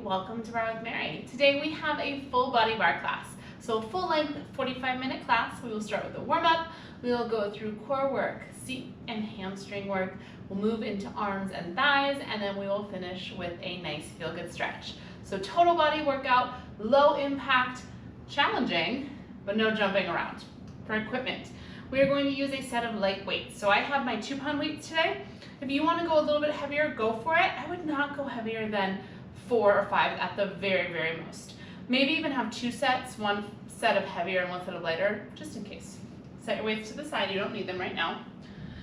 welcome to Barre with Mary. Today we have a full body bar class. So full length 45-minute class. We will start with a warm up. We will go through core work, seat and hamstring work. We'll move into arms and thighs, and then we will finish with a nice feel good stretch. So total body workout, low impact, challenging, but no jumping around. For equipment, we are going to use a set of light weights. So I have my 2-pound weights today. If you want to go a little bit heavier, go for it. I would not go heavier than 4 or 5 at the very, very most. Maybe even have 2 sets, 1 set of heavier and 1 set of lighter, just in case. Set your weights to the side, you don't need them right now.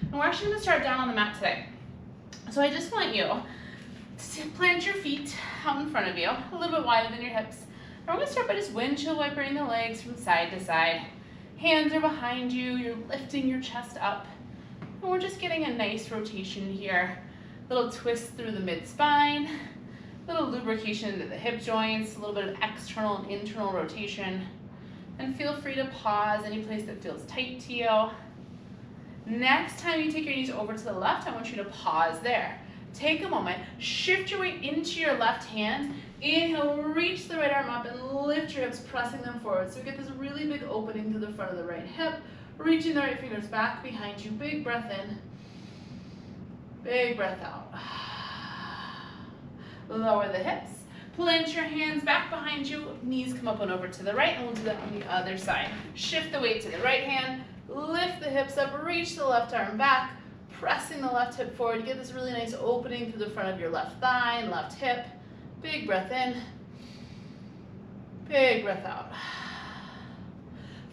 And we're actually going to start down on the mat today. So I just want you to plant your feet out in front of you, a little bit wider than your hips. And we're going to start by just windshield wipering the legs from side to side. Hands are behind you, you're lifting your chest up. And we're just getting a nice rotation here. Little twist through the mid-spine, little lubrication into the hip joints, a little bit of external and internal rotation. And feel free to pause any place that feels tight to you. Next time you take your knees over to the left, I want you to pause there. Take a moment, shift your weight into your left hand. Inhale, reach the right arm up and lift your hips, pressing them forward. So we get this really big opening through the front of the right hip. Reaching the right fingers back behind you. Big breath in. Big breath out. Lower the hips. Plant your hands back behind you. Knees come up and over to the right, and we'll do that on the other side. Shift the weight to the right hand. Lift the hips up. Reach the left arm back. Pressing the left hip forward. You get this really nice opening through the front of your left thigh and left hip. Big breath in. Big breath out.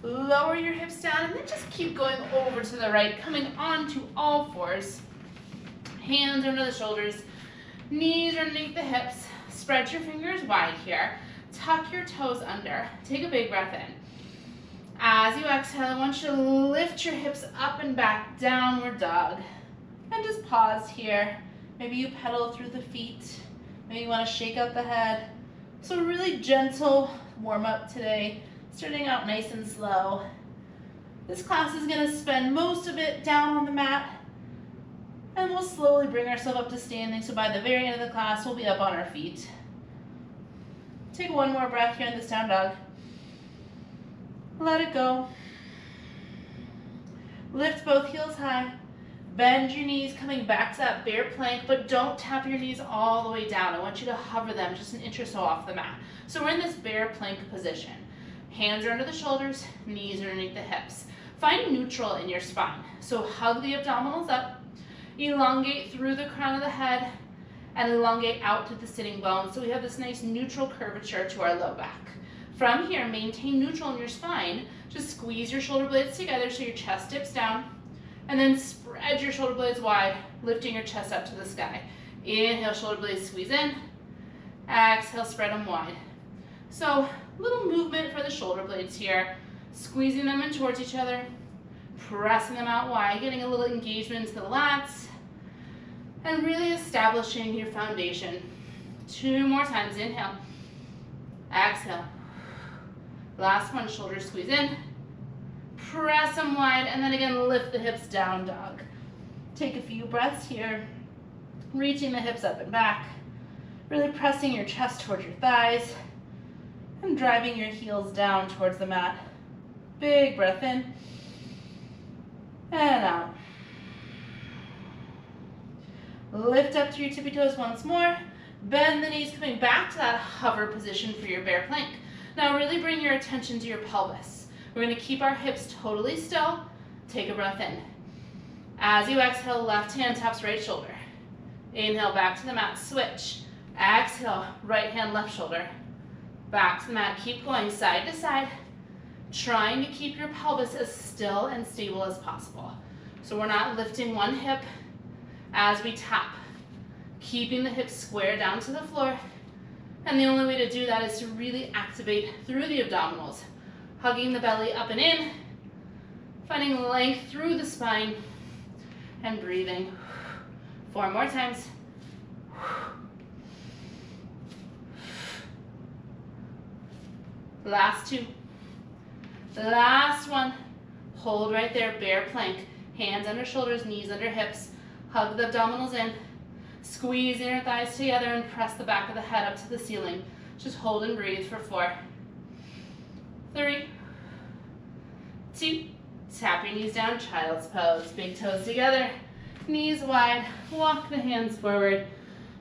Lower your hips down and then just keep going over to the right, coming onto all fours. Hands under the shoulders, knees underneath the hips. Spread your fingers wide here. Tuck your toes under. Take a big breath in. As you exhale, I want you to lift your hips up and back, downward dog. And just pause here. Maybe you pedal through the feet. Maybe you want to shake out the head. So really gentle warm up today. Starting out nice and slow. This class is going to spend most of it down on the mat, and we'll slowly bring ourselves up to standing, so by the very end of the class, we'll be up on our feet. Take one more breath here in this down dog. Let it go. Lift both heels high. Bend your knees, coming back to that bear plank, but don't tap your knees all the way down. I want you to hover them just an inch or so off the mat. So we're in this bear plank position. Hands are under the shoulders, knees are underneath the hips. Find neutral in your spine. So hug the abdominals up, elongate through the crown of the head, and elongate out to the sitting bones. So we have this nice neutral curvature to our low back. From here, maintain neutral in your spine. Just squeeze your shoulder blades together so your chest dips down, and then spread your shoulder blades wide, lifting your chest up to the sky. Inhale, shoulder blades squeeze in. Exhale, spread them wide. So little movement for the shoulder blades here, squeezing them in towards each other, pressing them out wide, getting a little engagement into the lats, and really establishing your foundation. 2 more times. Inhale, exhale. Last one, shoulders squeeze in, press them wide, and then again lift the hips down dog. Take a few breaths here, reaching the hips up and back, really pressing your chest towards your thighs, and driving your heels down towards the mat. Big breath in and out. Lift up to your tippy toes once more. Bend the knees, coming back to that hover position for your bear plank. Now really bring your attention to your pelvis. We're going to keep our hips totally still. Take a breath in. As you exhale, left hand taps right shoulder. Inhale, back to the mat, switch. Exhale, right hand, left shoulder. Back to the mat, keep going side to side, trying to keep your pelvis as still and stable as possible. So we're not lifting one hip as we tap, keeping the hips square down to the floor. And the only way to do that is to really activate through the abdominals, hugging the belly up and in, finding length through the spine, and breathing. 4 more times. Last 2. Last one. Hold right there, bear plank. Hands under shoulders, knees under hips. Hug the abdominals in. Squeeze your thighs together and press the back of the head up to the ceiling. Just hold and breathe for 4, 3, 2, tap your knees down, child's pose. Big toes together, knees wide, walk the hands forward,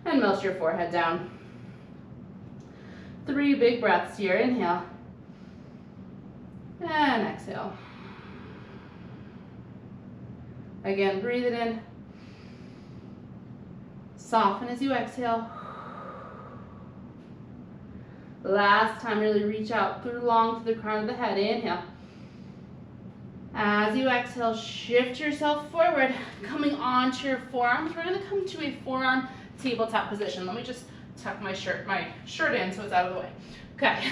and melt your forehead down. 3 big breaths here, inhale, and exhale. Again, breathe it in. Soften as you exhale. Last time, really reach out through long to the crown of the head. Inhale. As you exhale, shift yourself forward, coming onto your forearms. We're going to come to a forearm tabletop position. Let me just tuck my shirt in so it's out of the way. Okay,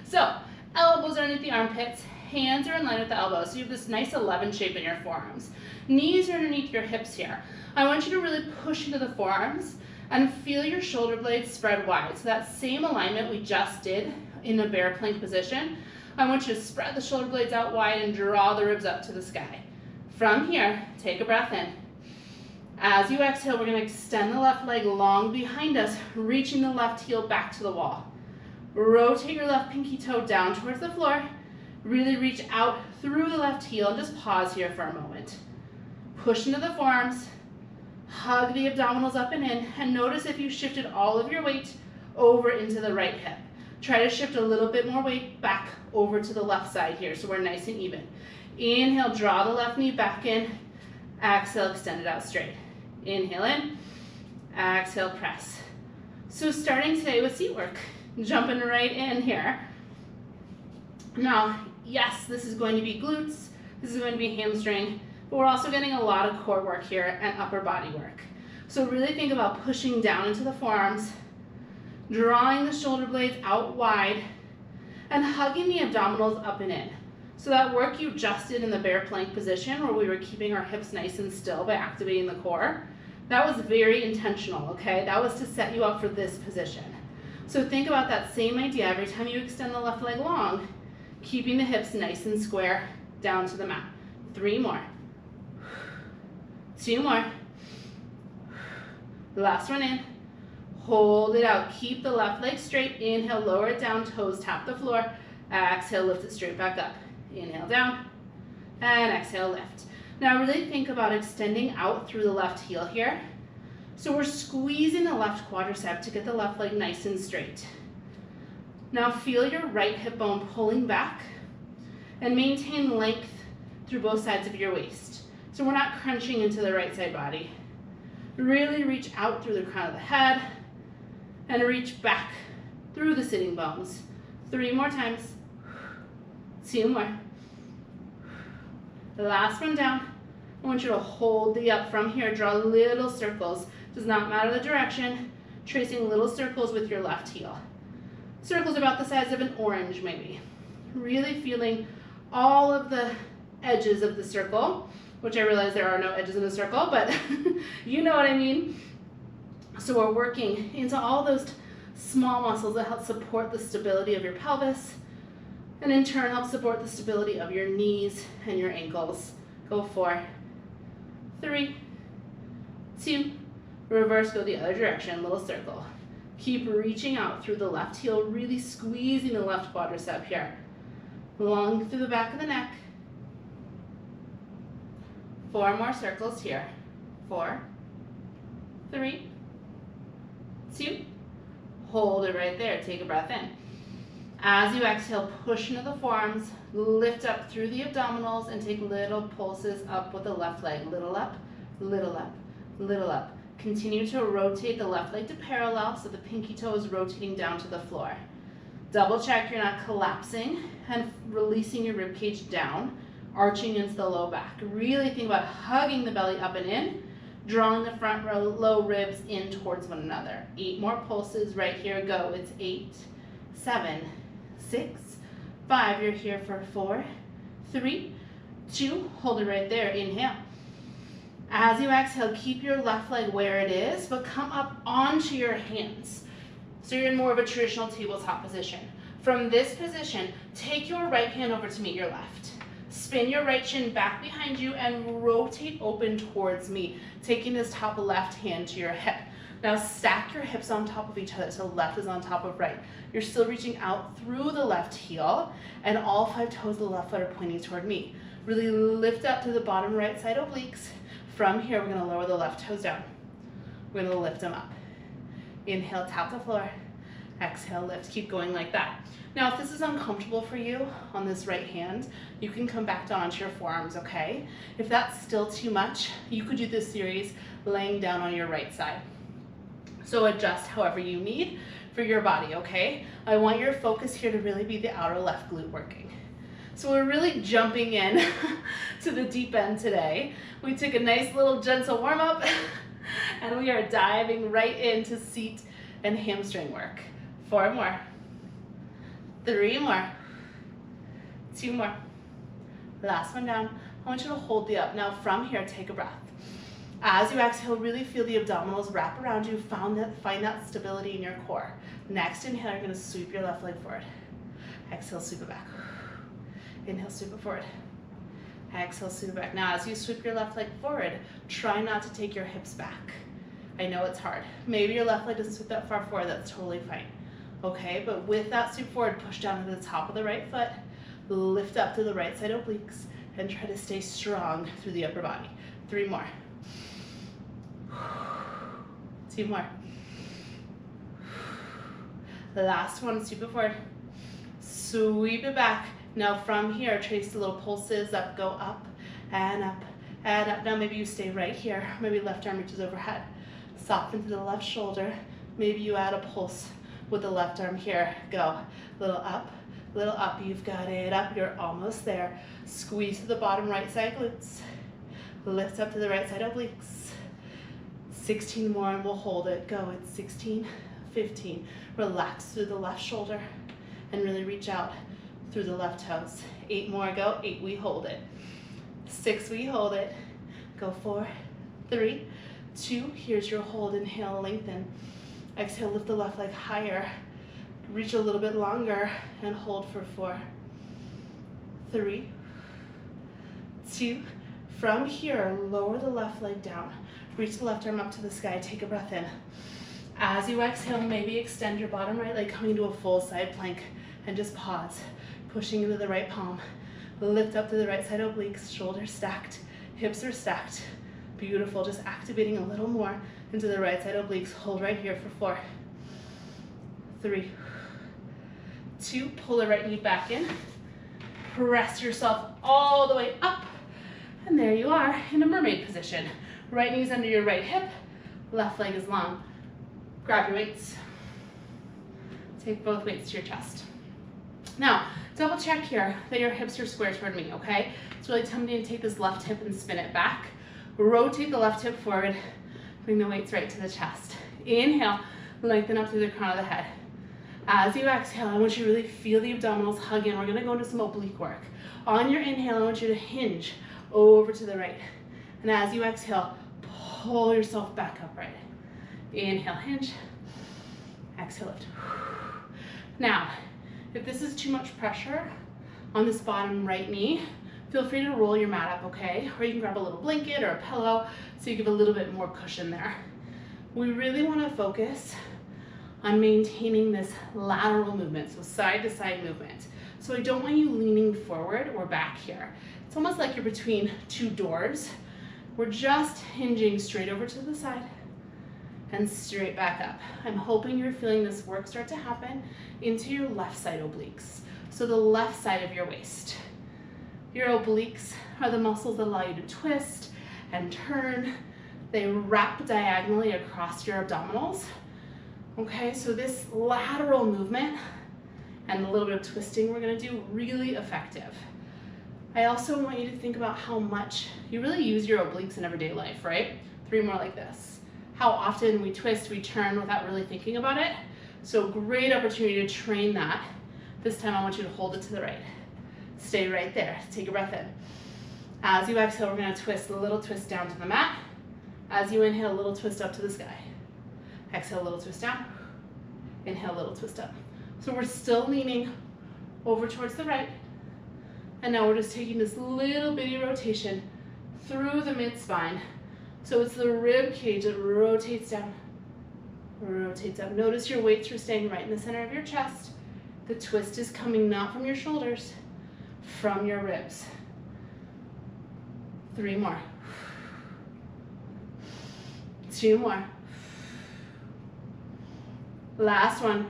so elbows are underneath the armpits, hands are in line with the elbows. So you have this nice 11 shape in your forearms. Knees are underneath your hips here. I want you to really push into the forearms and feel your shoulder blades spread wide. So that same alignment we just did in the bear plank position, I want you to spread the shoulder blades out wide and draw the ribs up to the sky. From here, take a breath in. As you exhale, we're going to extend the left leg long behind us, reaching the left heel back to the wall. Rotate your left pinky toe down towards the floor. Really reach out through the left heel and just pause here for a moment. Push into the forearms, hug the abdominals up and in, and notice if you shifted all of your weight over into the right hip. Try to shift a little bit more weight back over to the left side here so we're nice and even. Inhale, draw the left knee back in. Exhale, extend it out straight. Inhale in, exhale, press. So starting today with seat work, jumping right in here. Now, yes, this is going to be glutes, this is going to be hamstring, but we're also getting a lot of core work here and upper body work. So really think about pushing down into the forearms, drawing the shoulder blades out wide, and hugging the abdominals up and in. So that work you just did in the bear plank position where we were keeping our hips nice and still by activating the core, that was very intentional, okay? That was to set you up for this position. So think about that same idea every time you extend the left leg long, keeping the hips nice and square down to the mat. 3 more. 2 more. Last one in. Hold it out. Keep the left leg straight. Inhale, lower it down, toes tap the floor. Exhale, lift it straight back up. Inhale down, and exhale, lift. Now really think about extending out through the left heel here. So we're squeezing the left quadricep to get the left leg nice and straight. Now feel your right hip bone pulling back and maintain length through both sides of your waist. So we're not crunching into the right side body. Really reach out through the crown of the head and reach back through the sitting bones. 3 more times. 2 more. The last one down. I want you to hold the up from here. Draw little circles. Does not matter the direction. Tracing little circles with your left heel. Circles about the size of an orange maybe. Really feeling all of the edges of the circle, which I realize there are no edges in the circle, but you know what I mean. So we're working into all those small muscles that help support the stability of your pelvis, and in turn help support the stability of your knees and your ankles. Go 4, 3, 2, reverse, go the other direction, little circle. Keep reaching out through the left heel, really squeezing the left quadricep here. Long through the back of the neck. 4 more circles here. 4, 3, 2, hold it right there. Take a breath in. As you exhale, push into the forearms, lift up through the abdominals, and take little pulses up with the left leg. Little up, little up, little up. Continue to rotate the left leg to parallel so the pinky toe is rotating down to the floor. Double check you're not collapsing and releasing your rib cage down, arching into the low back. Really think about hugging the belly up and in, drawing the front low ribs in towards one another. 8 more pulses right here. Go. It's 8, 7, 6, 5. You're here for 4, 3, 2. Hold it right there. Inhale. As you exhale, keep your left leg where it is, but come up onto your hands. So you're in more of a traditional tabletop position. From this position, take your right hand over to meet your left. Spin your right shin back behind you and rotate open towards me, taking this top left hand to your hip. Now stack your hips on top of each other, so left is on top of right. You're still reaching out through the left heel, and all 5 toes of the left foot are pointing toward me. Really lift up to the bottom right side obliques. From here, we're gonna lower the left toes down. We're gonna lift them up. Inhale, tap the floor. Exhale, lift. Keep going like that. Now, if this is uncomfortable for you on this right hand, you can come back down onto your forearms, okay? If that's still too much, you could do this series laying down on your right side. So adjust however you need for your body, okay? I want your focus here to really be the outer left glute working. So we're really jumping in to the deep end today. We took a nice little gentle warm up and we are diving right into seat and hamstring work. 4 more, 3 more, 2 more. Last one down. I want you to hold the up. Now from here, take a breath. As you exhale, really feel the abdominals wrap around you. Find that stability in your core. Next inhale, you're gonna sweep your left leg forward. Exhale, sweep it back. Inhale, sweep it forward. Exhale, sweep it back. Now, as you sweep your left leg forward, try not to take your hips back. I know it's hard. Maybe your left leg doesn't sweep that far forward, that's totally fine. Okay, but with that sweep forward, push down to the top of the right foot, lift up to the right side obliques, and try to stay strong through the upper body. 3 more. 2 more. Last one, sweep it forward. Sweep it back. Now from here, trace the little pulses up, go up and up and up. Now maybe you stay right here. Maybe left arm reaches overhead. Soften to the left shoulder. Maybe you add a pulse with the left arm here. Go. Little up, little up. You've got it up. You're almost there. Squeeze to the bottom right side glutes. Lift up to the right side obliques. 16 more and we'll hold it. Go. It's 16, 15. Relax through the left shoulder and really reach out through the left toes. 8 more, go. 8, we hold it. 6, we hold it. Go 4, 3, 2, here's your hold. Inhale, lengthen. Exhale, lift the left leg higher. Reach a little bit longer and hold for 4, 3, 2. From here, lower the left leg down. Reach the left arm up to the sky. Take a breath in. As you exhale, maybe extend your bottom right leg, coming to a full side plank, and just pause. Pushing into the right palm. Lift up to the right side obliques, shoulders stacked, hips are stacked. Beautiful, just activating a little more into the right side obliques. Hold right here for 4, 3, 2, pull the right knee back in. Press yourself all the way up. And there you are in a mermaid position. Right knee's under your right hip, left leg is long. Grab your weights. Take both weights to your chest. Now, double check here that your hips are square toward me, okay? It's really tempting to take this left hip and spin it back. Rotate the left hip forward, bring the weights right to the chest. Inhale, lengthen up through the crown of the head. As you exhale, I want you to really feel the abdominals hug in. We're gonna go into some oblique work. On your inhale, I want you to hinge over to the right. And as you exhale, pull yourself back upright. Inhale, hinge. Exhale, lift. Now, if this is too much pressure on this bottom right knee, feel free to roll your mat up, okay? Or you can grab a little blanket or a pillow so you give a little bit more cushion there. We really want to focus on maintaining this lateral movement, so side to side movement. So I don't want you leaning forward or back here. It's almost like you're between 2 doors. We're just hinging straight over to the side and straight back up. I'm hoping you're feeling this work start to happen into your left side obliques. So the left side of your waist. Your obliques are the muscles that allow you to twist and turn. They wrap diagonally across your abdominals. Okay, so this lateral movement and a little bit of twisting we're gonna do, really effective. I also want you to think about how much you really use your obliques in everyday life, right? 3 more like this. How often we twist, we turn without really thinking about it. So great opportunity to train that. This time I want you to hold it to the right. Stay right there, take a breath in. As you exhale, we're gonna twist, a little twist down to the mat. As you inhale, a little twist up to the sky. Exhale, a little twist down. Inhale, a little twist up. So we're still leaning over towards the right. And now we're just taking this little bitty rotation through the mid-spine. So it's the rib cage that rotates down. Rotates up. Notice your weights are staying right in the center of your chest. The twist is coming not from your shoulders, from your ribs. 3 more. 2 more. Last one.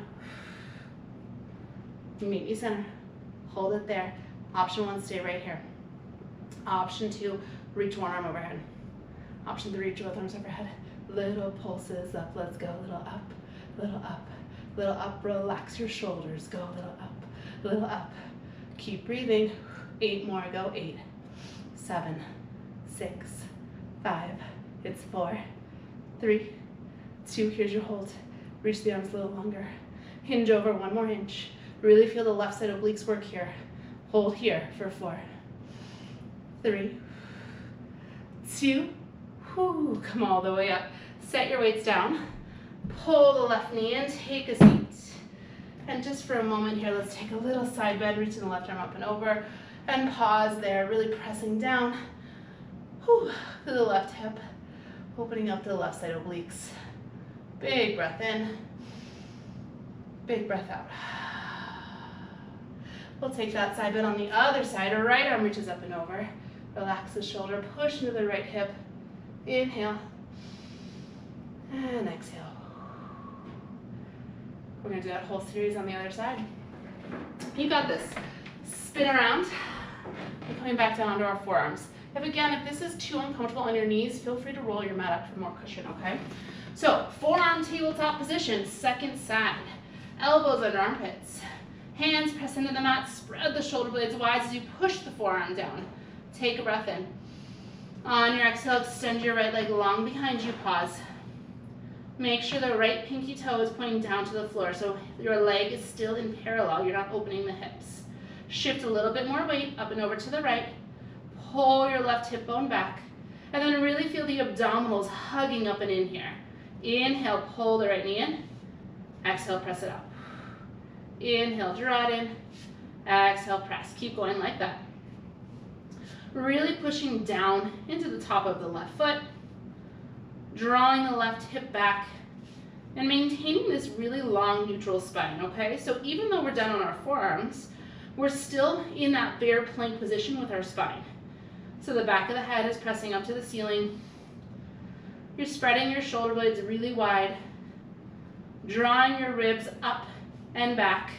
Meet me center. Hold it there. Option 1, stay right here. Option 2, reach one arm overhead. Option 3, reach both arms overhead. Little pulses up. Let's go. Little up, little up, little up. Relax your shoulders. Go little up, little up. Keep breathing. 8 more. Go. 8, 7, 6, 5. It's 4, 3, 2. Here's your hold. Reach the arms a little longer. Hinge over 1 more inch. Really feel the left side obliques work here. Hold here for 4, 3, 2. Whew, come all the way up. Set your weights down. Pull the left knee in, take a seat. And just for a moment here, let's take a little side bend, reaching the left arm up and over, and pause there, really pressing down. Whew, to the left hip, opening up to the left side obliques. Big breath in, big breath out. We'll take that side bend on the other side. Right arm reaches up and over. Relax the shoulder, push into the right hip. Inhale, and exhale. We're gonna do that whole series on the other side. You got this. Spin around, and coming back down onto our forearms. If this is too uncomfortable on your knees, feel free to roll your mat up for more cushion, okay? So, forearm tabletop position, second side. Elbows under armpits. Hands press into the mat, spread the shoulder blades wide as you push the forearm down. Take a breath in. On your exhale, extend your right leg long behind you, pause. Make sure the right pinky toe is pointing down to the floor, so your leg is still in parallel, you're not opening the hips. Shift a little bit more weight up and over to the right. Pull your left hip bone back, and then really feel the abdominals hugging up and in here. Inhale, pull the right knee in. Exhale, press it up. Inhale, draw it in. Exhale, press. Keep going like that. Really pushing down into the top of the left foot, drawing the left hip back, and maintaining this really long neutral spine, okay? So even though we're down on our forearms, we're still in that bear plank position with our spine. So the back of the head is pressing up to the ceiling. You're spreading your shoulder blades really wide, drawing your ribs up and back,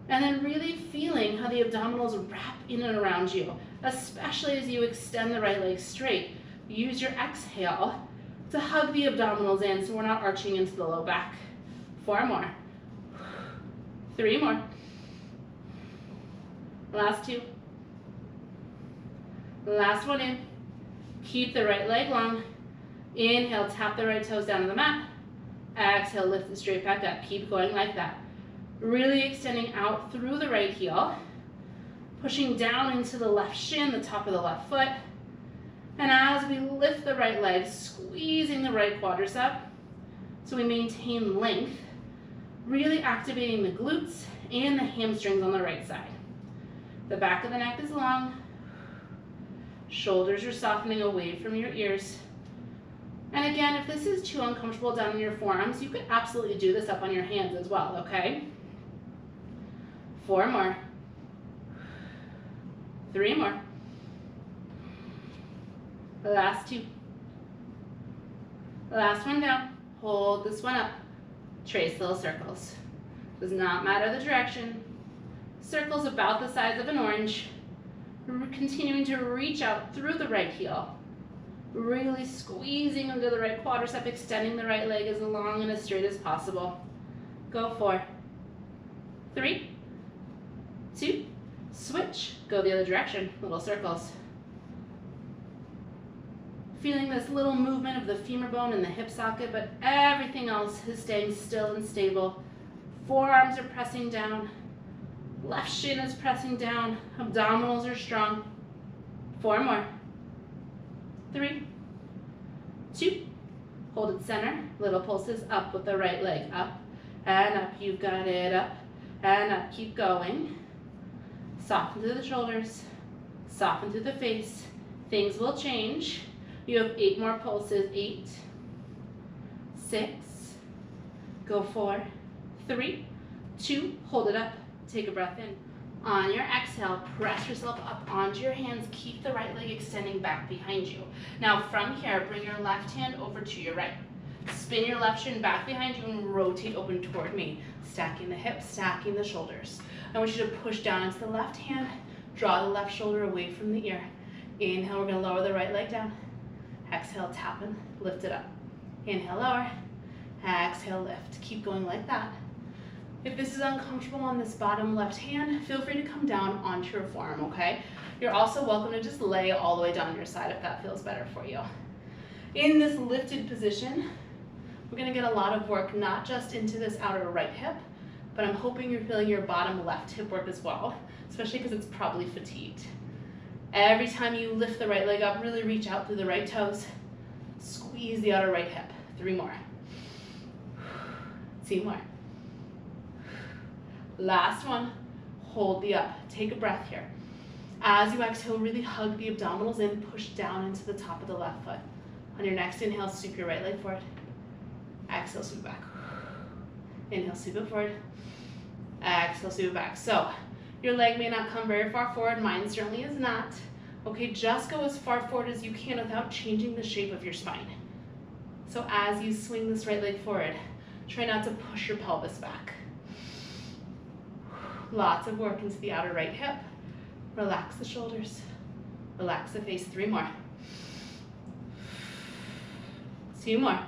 and then really feeling how the abdominals wrap in and around you, especially as you extend the right leg straight. Use your exhale to hug the abdominals in so we're not arching into the low back. 4 more. 3 more. Last 2. Last one in. Keep the right leg long. Inhale, tap the right toes down to the mat. Exhale, lift it straight back up. Keep going like that. Really extending out through the right heel. Pushing down into the left shin, the top of the left foot. And as we lift the right leg, squeezing the right quadricep so we maintain length, really activating the glutes and the hamstrings on the right side. The back of the neck is long. Shoulders are softening away from your ears. And again, if this is too uncomfortable down in your forearms, you could absolutely do this up on your hands as well, okay? 4 more. 3 more. Last 2. Last one down. Hold this one up. Trace little circles. Does not matter the direction. Circles about the size of an orange. Continuing to reach out through the right heel. Really squeezing under the right quadricep, extending the right leg as long and as straight as possible. Go 4, 3, 2, switch. Go the other direction, little circles. Feeling this little movement of the femur bone and the hip socket, but everything else is staying still and stable. Forearms are pressing down. Left shin is pressing down. Abdominals are strong. 4 more. 3, 2, hold it center. Little pulses up with the right leg. Up and up. You've got it. Up and up. Keep going. Soften through the shoulders. Soften through the face. Things will change. You have 8 more pulses. 8, 6, Go 4, 3, 2, hold it up, take a breath in. On your exhale, press yourself up onto your hands, keep the right leg extending back behind you. Now from here, bring your left hand over to your right. Spin your left shin back behind you and rotate open toward me, stacking the hips, stacking the shoulders. I want you to push down into the left hand, draw the left shoulder away from the ear. Inhale, we're gonna lower the right leg down. Exhale, tap and lift it up. Inhale, lower. Exhale, lift. Keep going like that. If this is uncomfortable on this bottom left hand, feel free to come down onto your forearm, okay? You're also welcome to just lay all the way down your side if that feels better for you. In this lifted position, we're gonna get a lot of work, not just into this outer right hip, but I'm hoping you're feeling your bottom left hip work as well, especially because it's probably fatigued. Every time you lift the right leg up, really reach out through the right toes, squeeze the outer right hip. 3 more. 2 more. Last one, hold the up. Take a breath here. As you exhale, really hug the abdominals in, push down into the top of the left foot. On your next inhale, sweep your right leg forward. Exhale, sweep back. Inhale, sweep it forward. Exhale, sweep it back. So, your leg may not come very far forward, mine certainly is not. Okay, just go as far forward as you can without changing the shape of your spine. So as you swing this right leg forward, try not to push your pelvis back. Lots of work into the outer right hip. Relax the shoulders. Relax the face. 3 more. 2 more.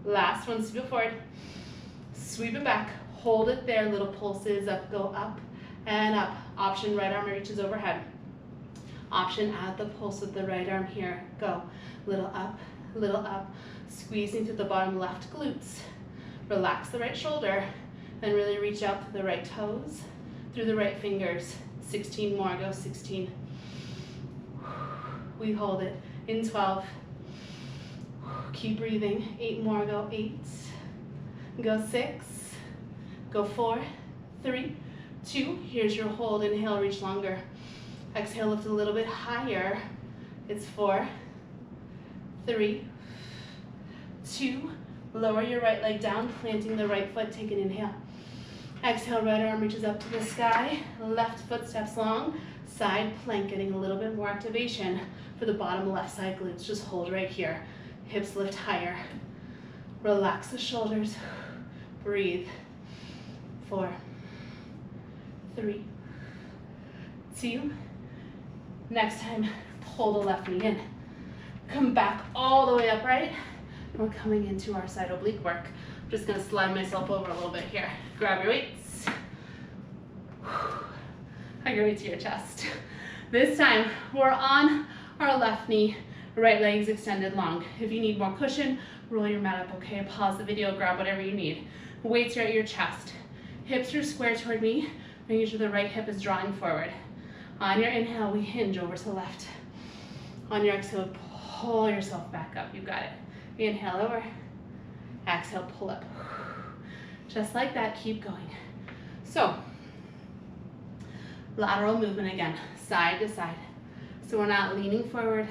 Last one, sweep it forward. Sweep it back. Hold it there. Little pulses up, go up and up. Option right arm reaches overhead. Option add the pulse with the right arm here. Go. Little up. Squeezing through the bottom left glutes. Relax the right shoulder. Then really reach out to the right toes, through the right fingers. 16 more, go 16. We hold it in 12. Keep breathing, 8 more, go 8. Go 6, go 4, 3, 2. Here's your hold, inhale, reach longer. Exhale, lift a little bit higher. It's 4, 3, 2. Lower your right leg down, planting the right foot, take an inhale. Exhale, right arm reaches up to the sky, left foot steps long, side plank, getting a little bit more activation for the bottom left side glutes. Just hold right here. Hips lift higher. Relax the shoulders. Breathe. 4, 3, 2. Next time, pull the left knee in. Come back all the way upright. We're coming into our side oblique work. I'm just gonna slide myself over a little bit here. Grab your weights. Hug your way to your chest. This time, we're on our left knee, right leg's extended long. If you need more cushion, roll your mat up, okay? Pause the video, grab whatever you need. Weights are at your chest. Hips are square toward me, making sure the right hip is drawing forward. On your inhale, we hinge over to the left. On your exhale, pull yourself back up. You got it. Inhale over. Exhale, pull up. Just like that, keep going. So, lateral movement again, side to side. So we're not leaning forward,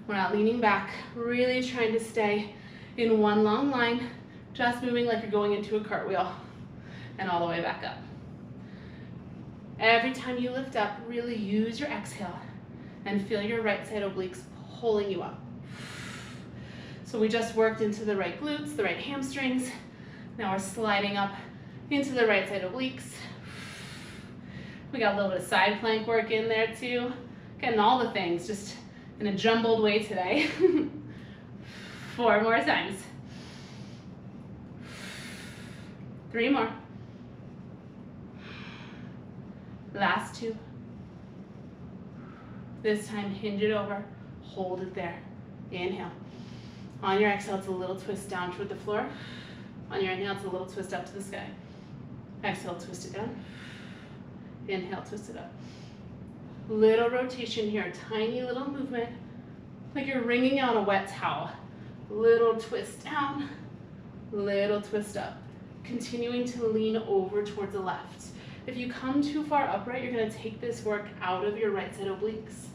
we're not leaning back, really trying to stay in one long line, just moving like you're going into a cartwheel, and all the way back up. Every time you lift up, really use your exhale and feel your right side obliques pulling you up. So we just worked into the right glutes, the right hamstrings. Now we're sliding up into the right side obliques. We got a little bit of side plank work in there too. Getting all the things, just in a jumbled way today. 4 more times. 3 more. Last 2. This time, hinge it over, hold it there. Inhale. On your exhale, it's a little twist down toward the floor. On your inhale, it's a little twist up to the sky. Exhale, twist it down. Inhale, twist it up. Little rotation here, tiny little movement, like you're wringing out a wet towel. Little twist down, little twist up. Continuing to lean over towards the left. If you come too far upright, you're gonna take this work out of your right side obliques,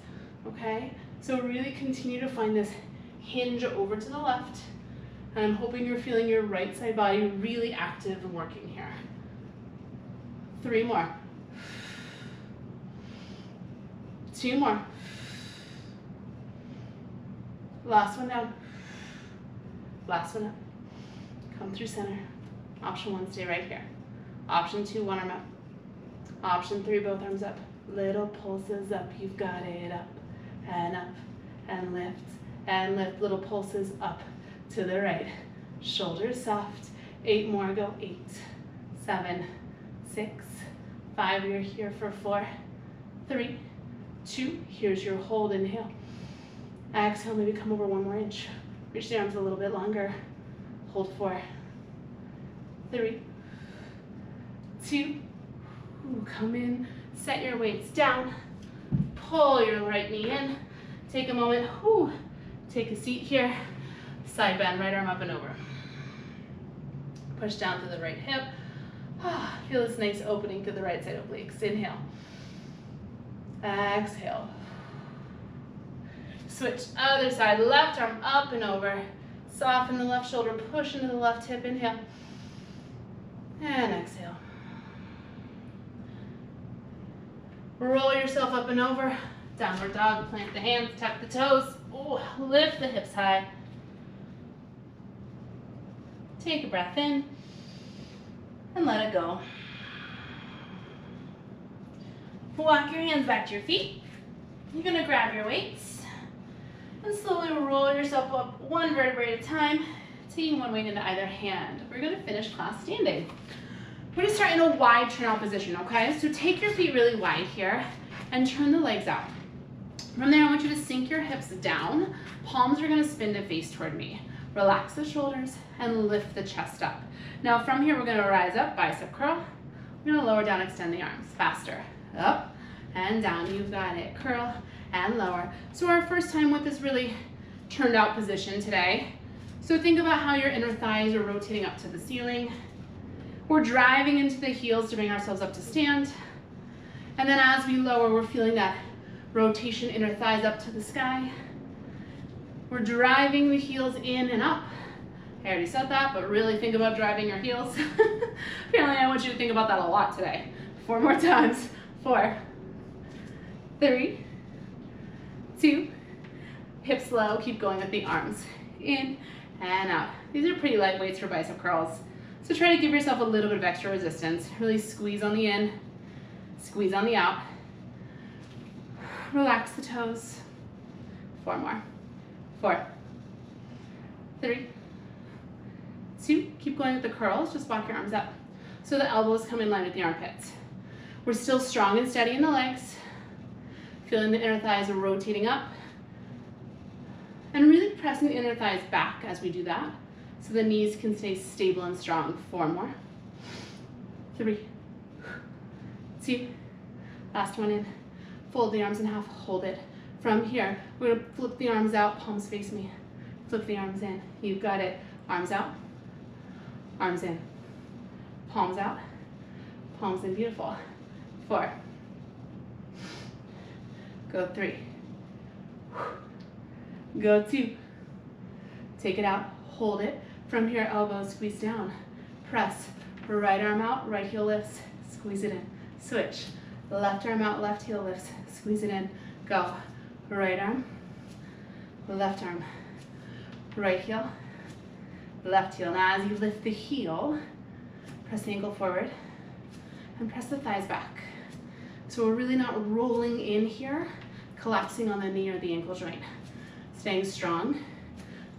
okay? So really continue to find this hinge over to the left And I'm hoping you're feeling your right side body really active and working here. 3 more. 2 more. Last one down. Last one up. Come through center. Option 1, stay right here. Option 2, one arm up. Option 3, both arms up. Little pulses up. You've got it. Up and lift and lift. Little pulses up to the right. Shoulders soft. 8 more. Go. 8, 7, 6, 5. You're here for 4, 3, 2. Here's your hold. Inhale. Exhale. Maybe come over 1 more inch. Reach the arms a little bit longer. Hold 4, 3, 2. Come in. Set your weights down. Pull your right knee in. Take a moment. Take a seat here. Side bend, right arm up and over. Push down to the right hip. Feel this nice opening to the right side obliques. Inhale. Exhale. Switch other side. Left arm up and over. Soften the left shoulder. Push into the left hip. Inhale. And exhale. Roll yourself up and over. Downward dog. Plant the hands. Tuck the toes. Lift the hips high. Take a breath in and let it go. Walk your hands back to your feet. You're going to grab your weights and slowly roll yourself up 1 vertebrae at a time, taking 1 weight into either hand. We're going to finish class standing. We're going to start in a wide turn out position, okay? So take your feet really wide here and turn the legs out. From there, I want you to sink your hips down. Palms are going to spin to face toward me. Relax the shoulders and lift the chest up. Now from here, we're going to rise up, bicep curl. We're going to lower down, extend the arms. Faster. Up and down. You've got it. Curl and lower. So our first time with this really turned out position today. So think about how your inner thighs are rotating up to the ceiling. We're driving into the heels to bring ourselves up to stand. And then as we lower, we're feeling that rotation, inner thighs up to the sky. We're driving the heels in and up. I already said that, but really think about driving your heels. Apparently, I want you to think about that a lot today. 4 more times. 4, 3, 2. Hips low. Keep going with the arms. In and out. These are pretty light weights for bicep curls. So try to give yourself a little bit of extra resistance. Really squeeze on the in, squeeze on the out. Relax the toes. 4 more. 4, 3, 2. Keep going with the curls. Just walk your arms up so the elbows come in line with the armpits. We're still strong and steady in the legs. Feeling the inner thighs are rotating up. And really pressing the inner thighs back as we do that so the knees can stay stable and strong. 4 more. 3, 2. Last one in. Fold the arms in half. Hold it. From here, we're going to flip the arms out. Palms face me. Flip the arms in. You've got it. Arms out. Arms in. Palms out. Palms in. Beautiful. 4. Go 3. Go 2. Take it out. Hold it. From here, elbows squeeze down. Press. Right arm out. Right heel lifts. Squeeze it in. Switch. Left arm out. Left heel lifts. Squeeze it in. Go. Right arm. Left arm. Right heel. Left heel. Now as you lift the heel, press the ankle forward and press the thighs back. So we're really not rolling in here, collapsing on the knee or the ankle joint. Staying strong,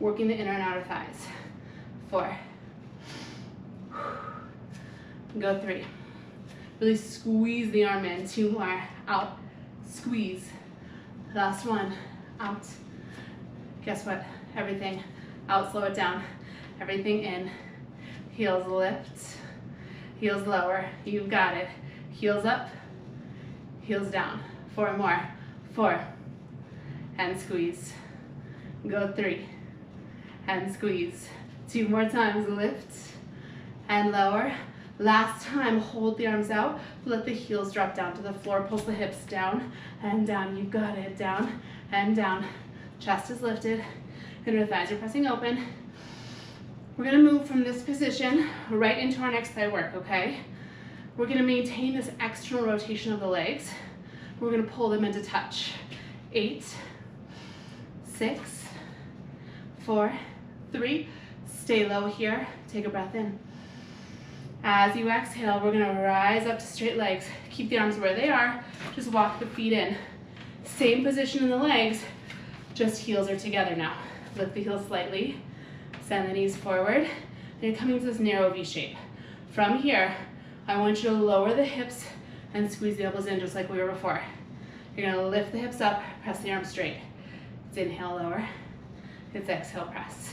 working the inner and outer thighs. 4. Go 3. Really squeeze the arm in. 2 more. Out. Squeeze. Last one. Out. Guess what? Everything out. Slow it down. Everything in. Heels lift. Heels lower. You've got it. Heels up. Heels down. 4 more. 4. And squeeze. Go 3. And squeeze. 2 more times. Lift. And lower. Last time, hold the arms out. Let the heels drop down to the floor. Pulse the hips down and down. You got it. Down and down. Chest is lifted. Inner thighs are pressing open. We're gonna move from this position right into our next thigh work, okay? We're gonna maintain this external rotation of the legs. We're gonna pull them into touch. 8, 6, 4, 3, stay low here, take a breath in. As you exhale, we're gonna rise up to straight legs. Keep the arms where they are, just walk the feet in. Same position in the legs, just heels are together now. Lift the heels slightly, send the knees forward, and you're coming to this narrow V shape. From here, I want you to lower the hips and squeeze the elbows in just like we were before. You're gonna lift the hips up, press the arms straight. It's inhale, lower. It's exhale, press.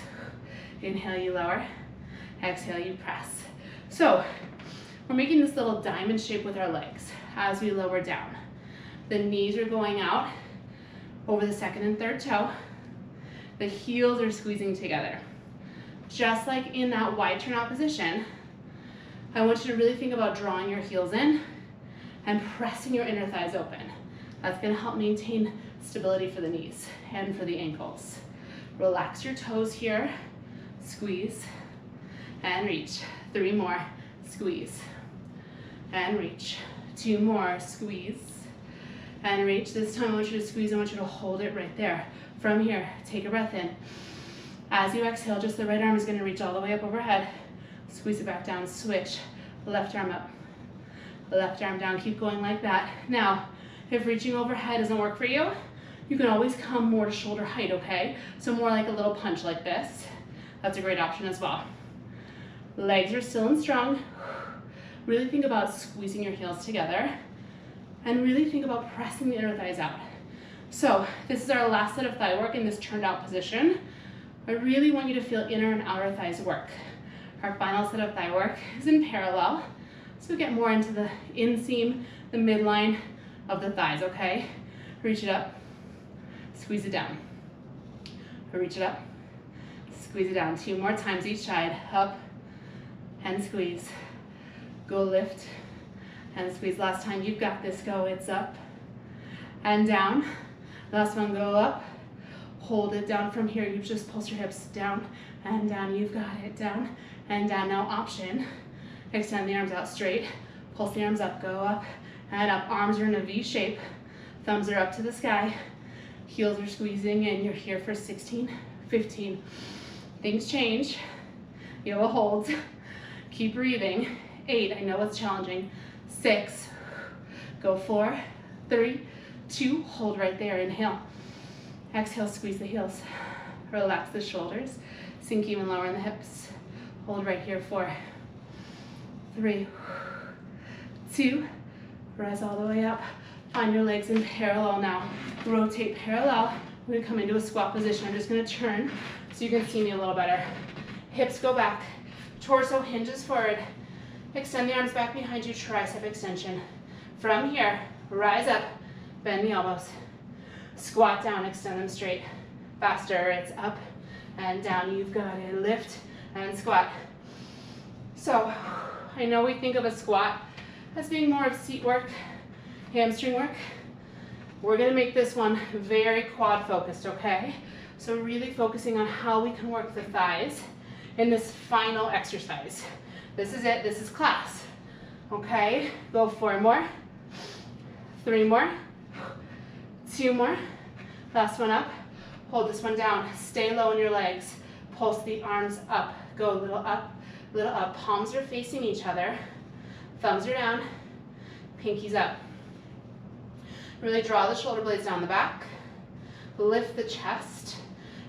Inhale, you lower. Exhale, you press. So, we're making this little diamond shape with our legs as we lower down. The knees are going out over the second and third toe. The heels are squeezing together. Just like in that wide turn out position, I want you to really think about drawing your heels in and pressing your inner thighs open. That's gonna help maintain stability for the knees and for the ankles. Relax your toes here, squeeze, and reach. 3 more, squeeze, and reach. 2 more, squeeze, and reach. This time I want you to squeeze, I want you to hold it right there. From here, take a breath in. As you exhale, just the right arm is gonna reach all the way up overhead. Squeeze it back down, switch, left arm up, left arm down, keep going like that. Now, if reaching overhead doesn't work for you, you can always come more to shoulder height, okay? So more like a little punch like this. That's a great option as well. Legs are still and strong. Really think about squeezing your heels together and really think about pressing the inner thighs out. So this is our last set of thigh work in this turned out position. I really want you to feel inner and outer thighs work. Our final set of thigh work is in parallel. So we get more into the inseam, the midline of the thighs, okay? Reach it up, squeeze it down. Reach it up, squeeze it down. 2 more times each side, up and squeeze. Go lift and squeeze. Last time, you've got this, go. It's up and down. Last one, go up. Hold it down from here. You just pulse your hips down and down. You've got it, down and down. Now option, extend the arms out straight. Pulse the arms up, go up and up. Arms are in a V shape. Thumbs are up to the sky. Heels are squeezing in. You're here for 16, 15. Things change. You have a hold. Keep breathing. 8, I know it's challenging. 6, go 4, 3, 2, hold right there, inhale. Exhale, squeeze the heels. Relax the shoulders. Sink even lower in the hips. Hold right here, 4, 3, 2, rise all the way up. Find your legs in parallel now. Rotate parallel. We're gonna come into a squat position. I'm just gonna turn so you can see me a little better. Hips go back. Torso hinges forward. Extend the arms back behind you, tricep extension. From here, rise up, bend the elbows. Squat down, extend them straight. Faster, it's up and down. You've got it. Lift and squat. So, I know we think of a squat as being more of seat work, hamstring work. We're gonna make this one very quad focused, okay? So really focusing on how we can work the thighs in this final exercise. This is it, this is class. Okay, go 4 more, 3 more, 2 more. Last one up, hold this one down. Stay low in your legs, pulse the arms up. Go a little up, palms are facing each other. Thumbs are down, pinkies up. Really draw the shoulder blades down the back, lift the chest,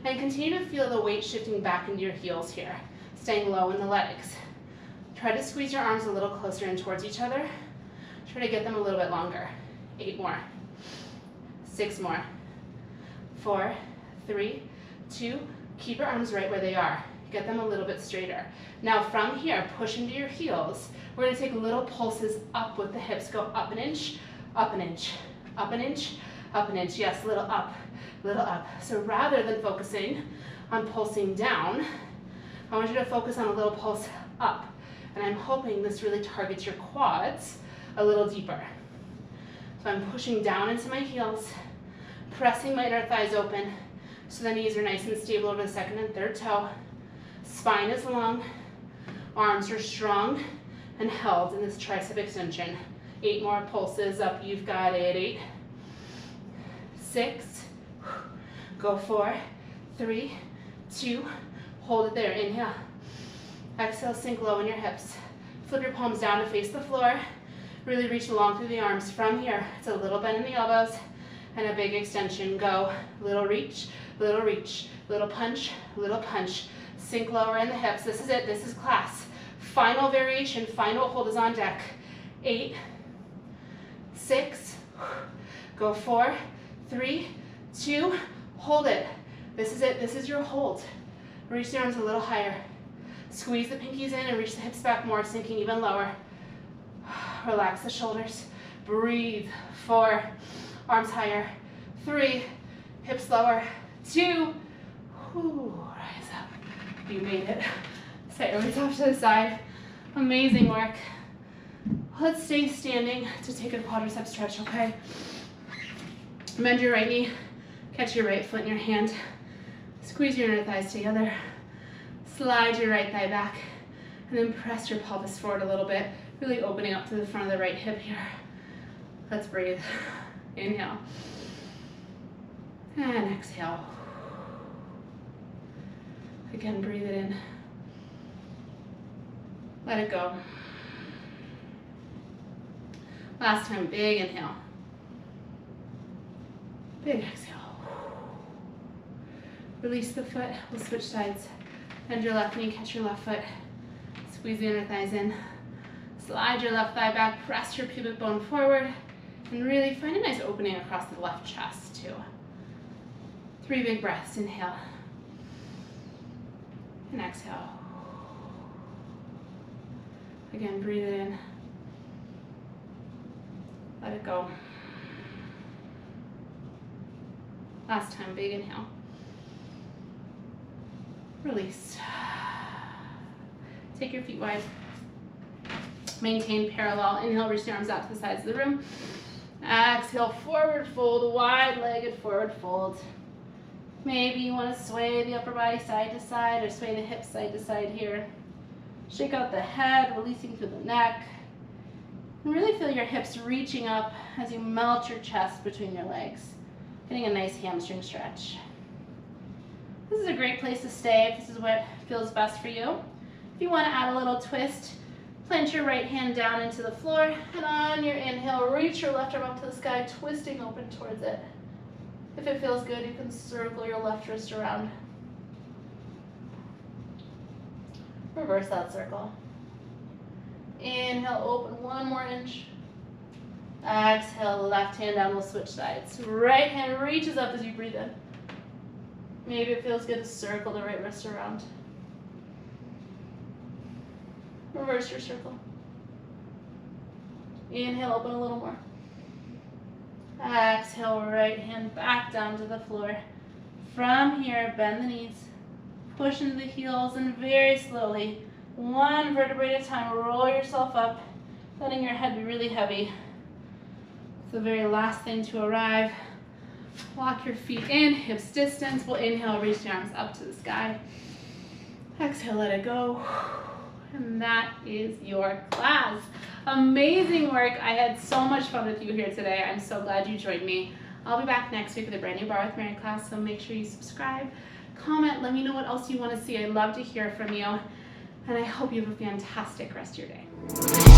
and continue to feel the weight shifting back into your heels here, staying low in the legs. Try to squeeze your arms a little closer in towards each other. Try to get them a little bit longer. 8 more, 6 more, 4, 3, 2, keep your arms right where they are. Get them a little bit straighter. Now from here, push into your heels. We're gonna take little pulses up with the hips. Go up an inch, up an inch, up an inch, up an inch. Yes, little up, little up. So rather than focusing on pulsing down, I want you to focus on a little pulse up. And I'm hoping this really targets your quads a little deeper. So I'm pushing down into my heels, pressing my inner thighs open so the knees are nice and stable over the second and third toe. Spine is long, arms are strong and held in this tricep extension. 8 more pulses up, you've got it. 8, 6, go 4, 3, 2, hold it there, inhale. Exhale, sink low in your hips. Flip your palms down to face the floor. Really reach long through the arms. From here, it's a little bend in the elbows and a big extension. Go, little reach, little reach, little punch, little punch. Sink lower in the hips. This is it, this is class. Final variation, final hold is on deck. 8, 6, go 4, 3, 2, hold it. This is it, this is your hold. Reach the arms a little higher. Squeeze the pinkies in and reach the hips back more, sinking even lower. Relax the shoulders. Breathe. 4, arms higher. 3, hips lower. 2, rise up. You made it. Set your weights off to the side. Amazing work. Let's stay standing to take a quadricep stretch, okay? Bend your right knee. Catch your right foot in your hand. Squeeze your inner thighs together. Slide your right thigh back. And then press your pelvis forward a little bit, really opening up to the front of the right hip here. Let's breathe. Inhale. And exhale. Again, breathe it in. Let it go. Last time, big inhale. Big exhale. Release the foot, we'll switch sides. Bend your left knee, catch your left foot. Squeeze the inner thighs in. Slide your left thigh back, press your pubic bone forward, and really find a nice opening across the left chest too. 3 big breaths, inhale. And exhale. Again, breathe it in. Let it go. Last time, big inhale. Release. Take your feet wide. Maintain parallel. Inhale, reach the arms out to the sides of the room. Exhale, forward fold, wide-legged forward fold. Maybe you want to sway the upper body side to side or sway the hips side to side here. Shake out the head, releasing through the neck. And really feel your hips reaching up as you melt your chest between your legs. Getting a nice hamstring stretch. This is a great place to stay if this is what feels best for you. If you want to add a little twist, plant your right hand down into the floor, and on your inhale, reach your left arm up to the sky, twisting open towards it. If it feels good, you can circle your left wrist around. Reverse that circle. Inhale, open 1 more inch. Exhale, left hand down, we'll switch sides. Right hand reaches up as you breathe in. Maybe it feels good to circle the right wrist around. Reverse your circle. Inhale, open a little more. Exhale, right hand back down to the floor. From here, bend the knees. Push into the heels and very slowly, 1 vertebrae at a time, roll yourself up, letting your head be really heavy. It's the very last thing to arrive. Walk your feet in, hips distance. We'll inhale, reach the arms up to the sky. Exhale, let it go. And that is your class. Amazing work. I had so much fun with you here today. I'm so glad you joined me. I'll be back next week with a brand new Barre with Mary class, so make sure you subscribe, comment, let me know what else you want to see. I'd love to hear from you. And I hope you have a fantastic rest of your day.